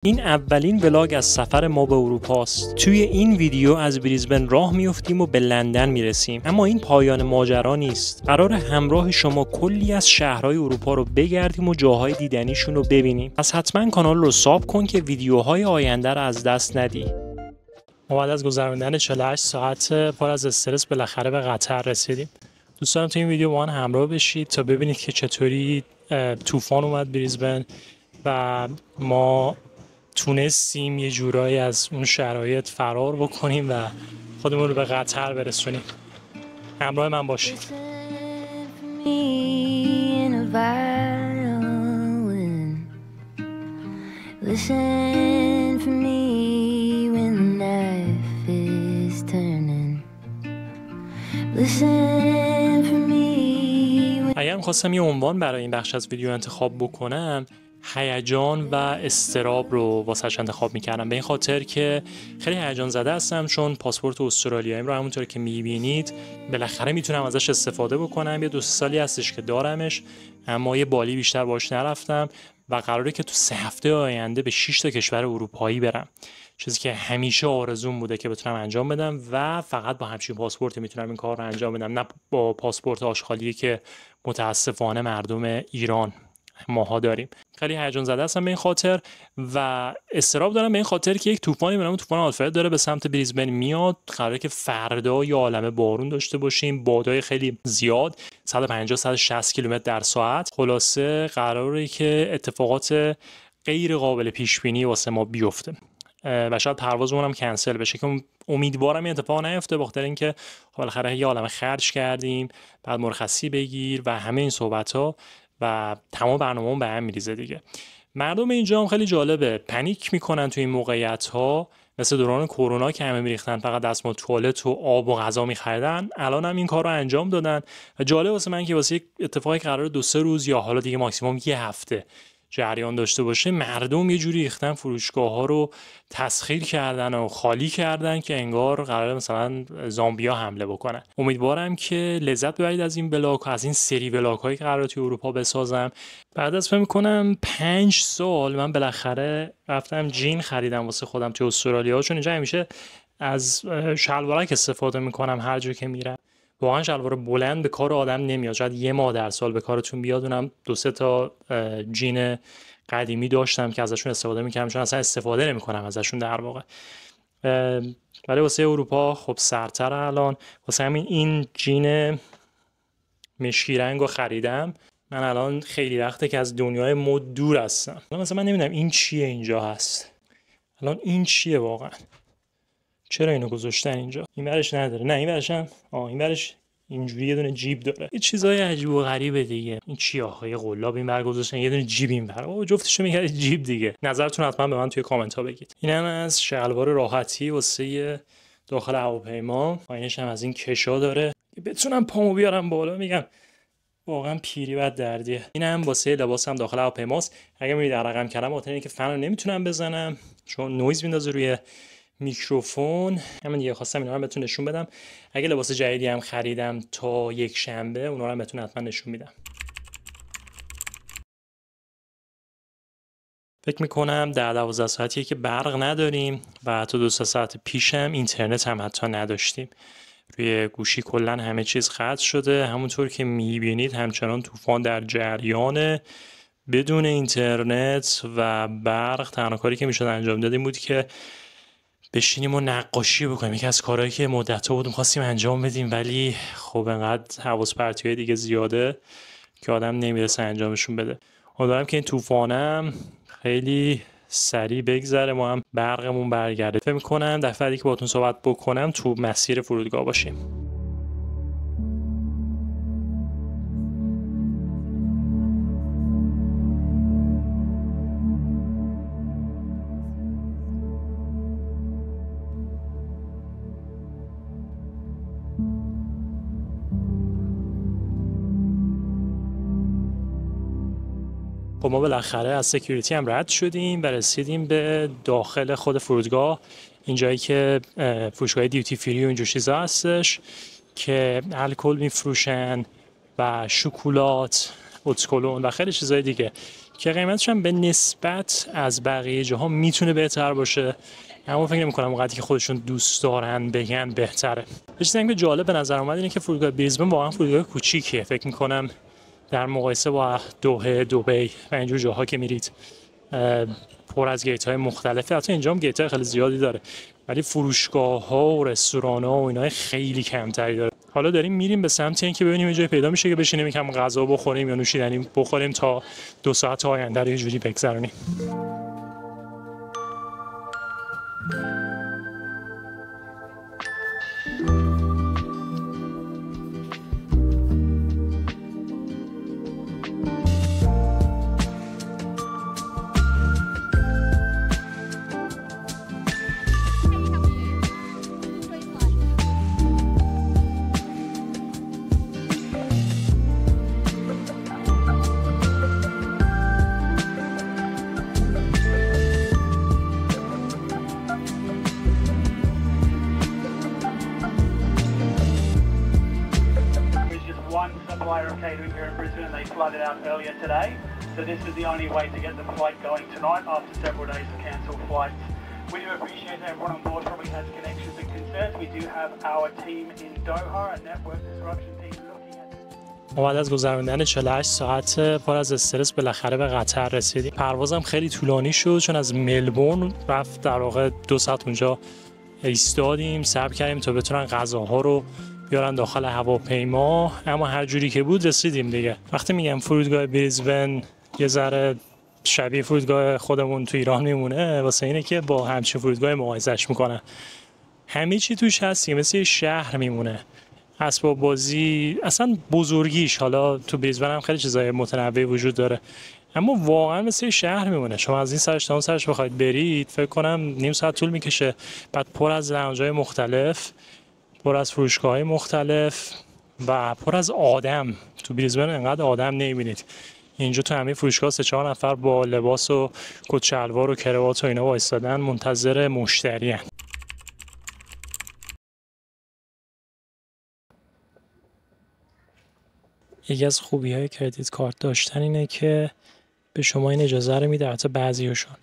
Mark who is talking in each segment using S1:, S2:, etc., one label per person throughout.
S1: این اولین ولاگ از سفر ما به اروپا است. توی این ویدیو از بریزبن راه میافتیم و به لندن میرسیم. اما این پایان ماجرا نیست. قرار همراه شما کلی از شهرهای اروپا رو بگردیم و جاهای دیدنیشون رو ببینیم. پس حتما کانال رو ساب کن که ویدیوهای آینده رو از دست ندی. ما بعد از گذراندن 48 ساعت پر از استرس بالاخره به قطر رسیدیم. دوست دارم تو این ویدیو با من همراه بشید تا ببینید که چطوری طوفان اومد بریزبن و ما تونستیم یه جورایی از اون شرایط فرار بکنیم و خودمون رو به قطر برسونیم. همراه من باشید. اگر می‌خواستم یه عنوان برای این بخش از ویدیو انتخاب بکنم، هیجان و اضطراب رو واسش انتخاب میکردم، به این خاطر که خیلی هیجان زده هستم چون پاسپورت استرالیاییم رو همونطور که میبینید بالاخره میتونم ازش استفاده بکنم. یه 2 سالی هستش که دارمش اما یه بالی بیشتر باش نرفتم و قراره که تو 3 هفته آینده به 6 تا کشور اروپایی برم، چیزی که همیشه آرزوم بوده که بتونم انجام بدم و فقط با همچین پاسپورتی میتونم این کار رو انجام بدم، نه با پاسپورت آشغالی که متاسفانه مردم ایران ماها داریم. خیلی هیجان زده هستم به این خاطر و اضطراب دارم به این خاطر که یک طوفانی به نام طوفان آلفرد داره به سمت بریزبن میاد. قراره که فردا یه عالمه بارون داشته باشیم، بادای خیلی زیاد 150-160 کیلومتر در ساعت. خلاصه قراره که اتفاقات غیر قابل پیش بینی واسه ما بیفته و شاید پروازمون هم کنسل بشه که امیدوارم این اتفاق نیفته، بخاطر اینکه بالاخره یه عالمه خرج کردیم، بعد مرخصی بگیر و همه این صحبت‌ها و تمام برنامه‌مون به هم میریزه دیگه. مردم اینجا هم خیلی جالبه، پنیک میکنن تو این موقعیت‌ها، مثل دوران کرونا که همه میریختن فقط دستمال توالت و آب و غذا می‌خریدن، الان هم این کار رو انجام دادن و جالب واسه من که واسه یک اتفاقی قرار 2-3 روز یا حالا دیگه ماکسیمم یه هفته جریان داشته باشه، مردم یه جوری ریختن فروشگاه‌ها رو تسخیر کردن و خالی کردن که انگار قراره مثلا زامبیا حمله بکنن. امیدوارم که لذت ببرید از این ولاگ، از این سری ولاگ‌هایی که قراره توی اروپا بسازم. بعد از فکر می‌کنم 5 سال من بالاخره رفتم جین خریدم واسه خودم توی استرالیا، چون اینجا همیشه از شلوارک استفاده می‌کنم هر جا که میرم. واقعا شلوار بلند به کار آدم نمیاد، شاید یه ماه در سال به کارتون بیاد. اونم 2-3 تا جین قدیمی داشتم که ازشون استفاده میکردم چون اصلا استفاده نمیکنم ازشون در واقع. ولی واسه اروپا خب سرتر الان، واسه همین این جین مشکی رنگو خریدم. من الان خیلی وقته که از دنیای مد دور هستم. مثلا من نمیدونم این چیه اینجا هست، الان این چیه واقعا، چرا اینو گذاشتن اینجا؟ این برش نداره، نه این برش هم این برش اینجوری یه دونه جیب داره. یه چیزای عجیب و غریبه دیگه. این چیه آخه؟ یه قلاب این بر گذاشتن، یه دونه جیب این بر. جفتشو میگه جیب دیگه. نظرتون حتما به من توی کامنت ها بگید. اینم از شلوار راحتی واسه داخل هواپیما، پایینش هم از این کشا داره بتونم پامو بیارم بالا. میگم واقعا پیری بد دردیه. اینم واسه لباسم داخل هواپیماست. اگه میبینید رقم کردم واسه اینکه فن رو نمیتونم بزنم چون نویز میندازه روی میکروفون. همین دیگه خواستم اینا رو بهتون نشون بدم. اگه لباس جدیدی هم خریدم تا یک شنبه، اونا رو هم بهتون حتما نشون میدم. فکر میکنم 10-12 ساعتیه که برق نداریم و تا 2 ساعت پیشم اینترنت هم حتی نداشتیم. روی گوشی کلا همه چیز قطع شده. همونطور که میبینید همچنان طوفان در جریانه. بدون اینترنت و برق تنها کاری که میشد انجام داد این بود که بشینیم و نقاشی بکنیم. یکی از کارهایی که مدت‌ها بود می‌خواستیم انجام بدیم ولی خب انقدر حواس پرتی‌های دیگه زیاده که آدم نمیرسه انجامشون بده. امیدوارم که این طوفانم خیلی سریع بگذره، ما هم برقمون برگرده. فکر می‌کنم دفعه بعدی که باهاتون صحبت بکنم تو مسیر فرودگاه باشیم. خب ما بالاخره از سکیوریتی هم رد شدیم و رسیدیم به داخل خود فرودگاه، اینجایی که فروشگاه دیوتی فری و اینجور چیزا هستش که الکل میفروشن و شکلات اوتکلون و خیلی چیزای دیگه که قیمتش هم به نسبت از بقیه جاها میتونه بهتر باشه، اما فکر نمی‌کنم اونقدری که خودشون دوست دارن بگن بهتره. یه چیزی که جالب به نظر اومد اینه که فرودگاه بریزبن واقعا فرودگاه کوچیکیه. فکر می‌کنم در مقایسه با دوحه، دبی و اینجور جاها که میرید پر از گیت‌های مختلفه. حتی اینجا هم گیت‌های خیلی زیادی داره، ولی فروشگاه‌ها و رستوران‌ها و اینای خیلی کمتری داره. حالا داریم میریم به سمت اینکه ببینیم یه جای پیدا میشه که بشینیم یکم غذا بخوریم یا نوشیدنی بخوریم تا 2 ساعت آینده رو یه جوری بگذرونیم.
S2: Catering here in Brisbane and they flooded out earlier today. So this is the only way to get the flight going tonight after several days of cancelled flights. We do appreciate that everyone on board probably has connections and concerns. We do have our team in Doha, a network disruption team looking at...
S1: بعد از گذراندن 48 ساعت پر از استرس بالاخره به قطر رسیدیم. پروازم خیلی طولانی شد چون از ملبورن رفت در واقع 2 ساعت اونجا ایستادیم، صبر کردیم تا بتونن غذاها رو بیارن داخل هواپیما، اما هر جوری که بود رسیدیم دیگه. وقتی میگم فرودگاه بریزبن یه ذره شبیه فرودگاه خودمون تو ایران میمونه، واسه اینه که با همچین فرودگاه مقایسهش میکنن. همه چی توش هست که مثل شهر میمونه. اسباب بازی، اصلا بزرگیش، حالا تو بریزبن هم خیلی چیزای متنوعی وجود داره، اما واقعا مثل شهر میمونه. شما از این سرش تا اون سرش بخواید برید فکر کنم نیم ساعت طول میکشه. بعد پر از لانج‌های مختلف، پر از فروشگاه‌های مختلف و پر از آدم. تو بریزبن انقدر آدم نمی‌بینید. اینجا تو همین فروشگاه 3-4 نفر با لباس و کت شلوار و کراوات و اینا وایسادن منتظر مشتری هستن. یکی از خوبی‌های کردیت کارت داشتن اینه که به شما این اجازه رو میده، حتی بعضی‌هاشون،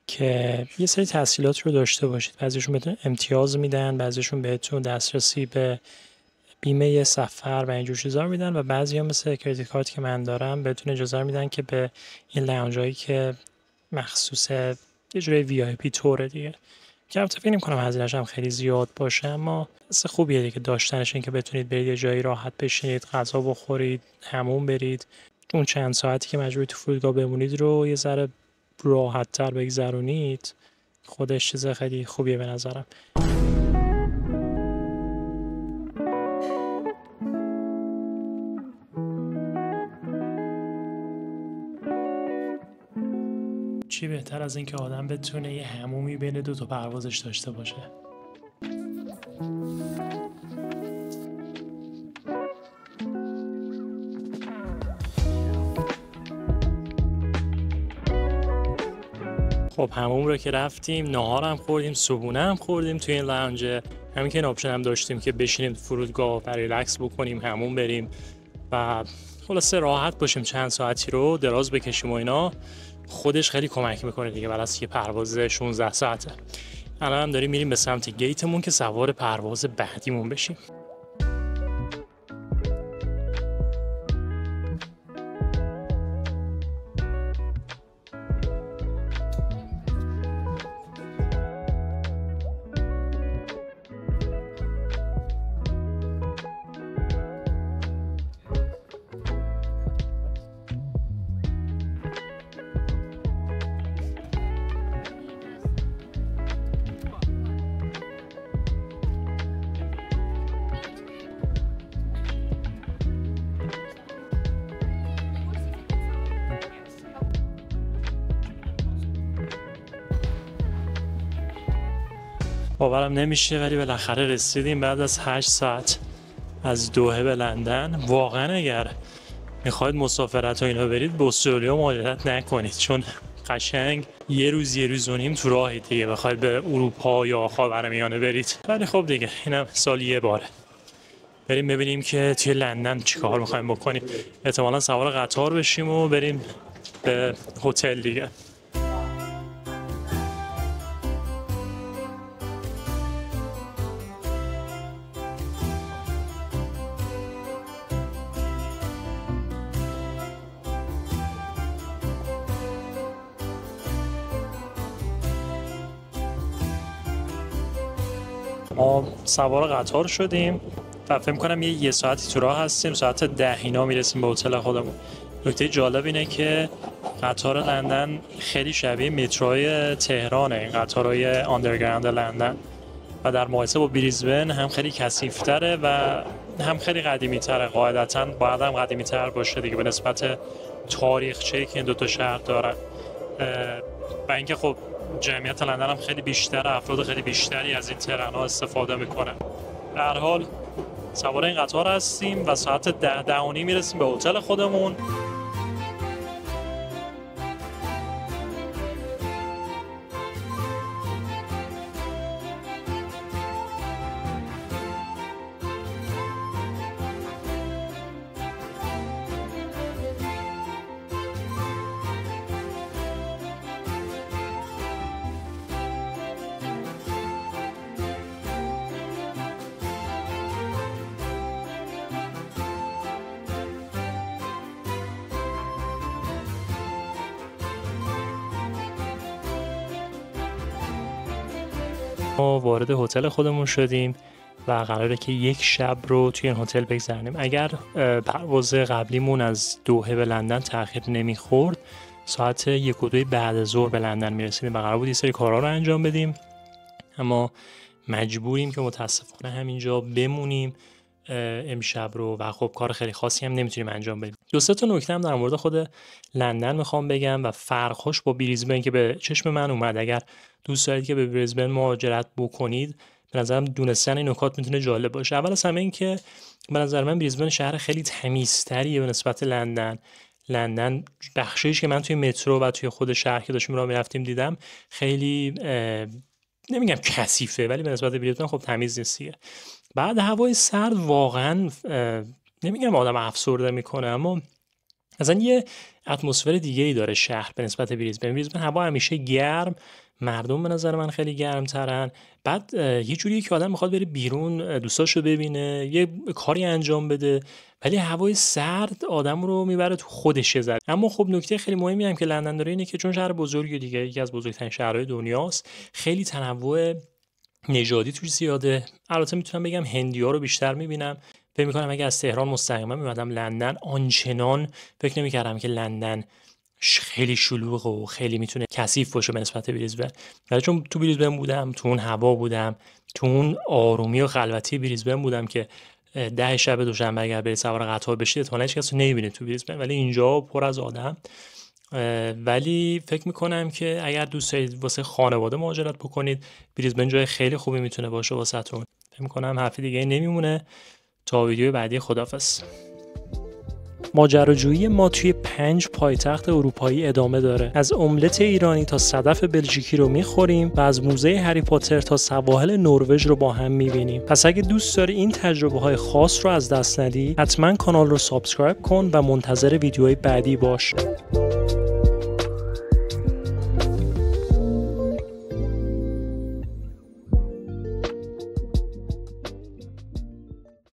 S1: که یه سری تسهیلات رو داشته باشید. بعضیشون بهتون امتیاز میدن، بعضیشون بهتون دسترسی به بیمه سفر و اینجور چیزا رو میدن، و بعضی‌ها مثل کردیت کارتی که من دارم بهتون اجازه میدن که به این لاونجایی که مخصوص یه جوری وی آی پی توره دیگه، که البته فکر نمی‌کنم هزینه‌اش هم خیلی زیاد باشه، اما مثل خوبیه دیگه داشتنش، این که بتونید برید یه جایی راحت بشینید، غذا بخورید، حموم برید، اون چند ساعتی که مجبوری تو فرودگاه بمونید رو یه ذره راحت‌تر بگذرونید. خودش چیز خیلی خوبیه به نظرم. چی بهتر از این که آدم بتونه یه حمومی بین 2 تا پروازش داشته باشه. خب حموم رو که رفتیم، ناهار هم خوردیم، صبحونه هم خوردیم توی این لاونج. همین که این آپشن هم داشتیم که بشینیم فرودگاه و ریلکس بکنیم، حموم بریم و خلاصه راحت باشیم، چند ساعتی رو دراز بکشیم و اینا. خودش خیلی کمک میکنه دیگه برای از یه پرواز 16 ساعته. الان هم داریم میریم به سمت گیتمون که سوار پرواز بعدیمون بشیم. باورم نمیشه ولی بالاخره رسیدیم بعد از 8 ساعت از دوحه به لندن. واقعا اگر میخواید مسافرت و اینا برید به استرالیا مهاجرت نکنید، چون قشنگ یه روز و نیم تو راهید دیگه بخواید به اروپا یا خاورمیانه برید. ولی خب دیگه اینم سالی یه باره. بریم ببینیم که توی لندن چیکار می‌خوایم بکنیم. احتمالاً سوار قطار بشیم و بریم به هتل دیگه. ما سوار قطار شدیم و فکر می‌کنم یه ساعتی تو راه هستیم، ساعت 10 اینا میرسیم به هتل خودمون. نکته جالب اینه که قطار لندن خیلی شبیه متروی تهرانه، این قطارهای آندرگراند لندن، و در مقایسه با بریزبن هم خیلی کثیف‌تره و هم خیلی قدیمی‌تره. قاعدتاً باید هم قدیمی‌تر باشه دیگه به نسبت تاریخچه‌ای که این دوتا شهر دارن. و اینکه خب جمعیت لندن هم خیلی بیشتره، افراد خیلی بیشتری از این ترن‌ها استفاده میکنن. در هر حال سوار این قطار هستیم و ساعت 10:10 میرسیم به هتل خودمون. ما وارد هتل خودمون شدیم و قراره که یک شب رو توی این هتل بگذرونیم. اگر پرواز قبلیمون از دوحه به لندن تأخیر نمیخورد، ساعت 1:02 بعد از ظهر به لندن میرسیدیم و قرار بود یه سری کارا رو انجام بدیم، اما مجبوریم که متاسفانه همینجا بمونیم امشب رو و خب کار خیلی خاصی هم نمیتونیم انجام بدیم. دو سه تا نکته هم در مورد خود لندن میخوام بگم و فرقش با بریزبن که به چشم من اومد. اگر دوست دارید که به بریزبن مهاجرت بکنید، به نظرم دونستن این نکات میتونه جالب باشه. اول از همه این که به نظر من بریزبن شهر خیلی تمیزتریه به نسبت لندن بخشیش که من توی مترو و توی خود شهر که داشتیم راه میرفتیم دیدم خیلی نمیگم کثیفه، ولی به نسبت بریزبن خب تمیز نیستیه. بعد هوای سرد واقعا نمیگم آدم افسرده میکنه، اما اصلا یه اتمسفر دیگه ای داره شهر به نسبت بریزبن هوا همیشه گرم، مردم به نظر من خیلی گرم ترن. بعد یه جوریه که آدم میخواد بره بیرون دوستاشو ببینه، یه کاری انجام بده، ولی هوای سرد آدم رو میبره تو خودشه زد. اما خب نکته خیلی مهمی هم که لندن داره اینه که چون شهر بزرگی دیگه، یکی از بزرگترین شهرهای دنیاست، خیلی تنوع نژادی توش زیاده. البته میتونم بگم هندی‌ها رو بیشتر میبینم. فکر میکنم اگه از تهران مستقیما میمدم لندن، آنچنان فکر نمیکردم که لندن خیلی شلوغ و خیلی میتونه کثیف باشه به نسبت بریزبن. ولی چون تو بریزبن بودم، تو اون هوا بودم، تو اون آرومی و خلوتی بریزبن بودم که 10 شب دوشنبه اگر برید سوار قطار بشید احتمالاً هیچ کس رو نمیبینید تو بریزبن، ولی اینجا پر از آدم. ولی فکر میکنم که اگر دوست دارید واسه خانواده مهاجرت بکنید، بریزبن جای خیلی خوبی میتونه باشه واسهتون. فکر میکنم حرفی دیگه نمیمونه تا ویدیو بعدی. خداحافظ. ماجراجویی ما توی 5 پایتخت اروپایی ادامه داره. از املت ایرانی تا صدف بلژیکی رو میخوریم و از موزه هری پاتر تا سواحل نروژ رو با هم میبینیم. پس اگه دوست داری این تجربه های خاص رو از دست ندی، حتما کانال رو سابسکرایب کن و منتظر ویدیوهای بعدی باش.